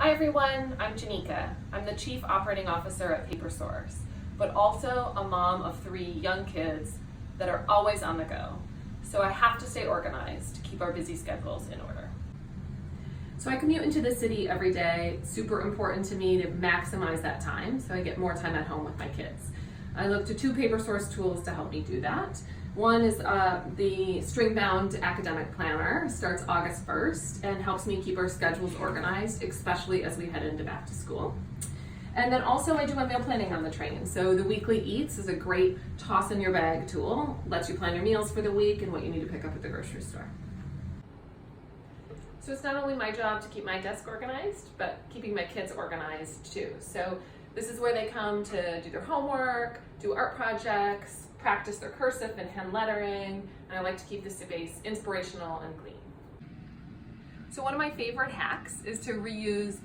Hi everyone, I'm Jenica. I'm the Chief Operating Officer at PaperSource, but also a mom of 3 young kids that are always on the go. So I have to stay organized to keep our busy schedules in order. So I commute into the city every day. Super important to me to maximize that time so I get more time at home with my kids. I look to 2 PaperSource tools to help me do that. One is the string-bound academic planner. Starts August 1st and helps me keep our schedules organized, especially as we head into back to school. And then also I do my meal planning on the train. So the Weekly Eats is a great toss in your bag tool. Lets you plan your meals for the week and what you need to pick up at the grocery store. So it's not only my job to keep my desk organized, but keeping my kids organized too. So this is where they come to do their homework, do art projects, practice their cursive and hand lettering, and I like to keep the space inspirational and clean. So one of my favorite hacks is to reuse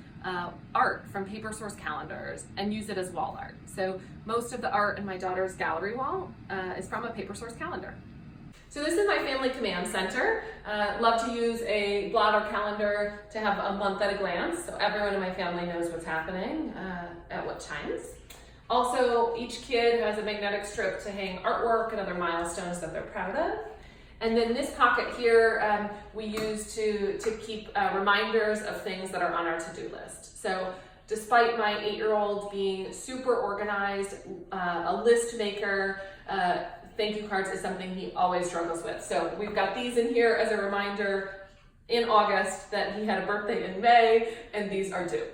art from PaperSource calendars and use it as wall art. So most of the art in my daughter's gallery wall is from a PaperSource calendar. So this is my family command center. Love to use a blotter calendar to have a month at a glance, so everyone in my family knows what's happening at what times. Also, each kid has a magnetic strip to hang artwork and other milestones that they're proud of. And then this pocket here we use to keep reminders of things that are on our to-do list. So despite my 8-year-old being super organized, a list maker, thank you cards is something he always struggles with. So we've got these in here as a reminder in August that he had a birthday in May, and these are due.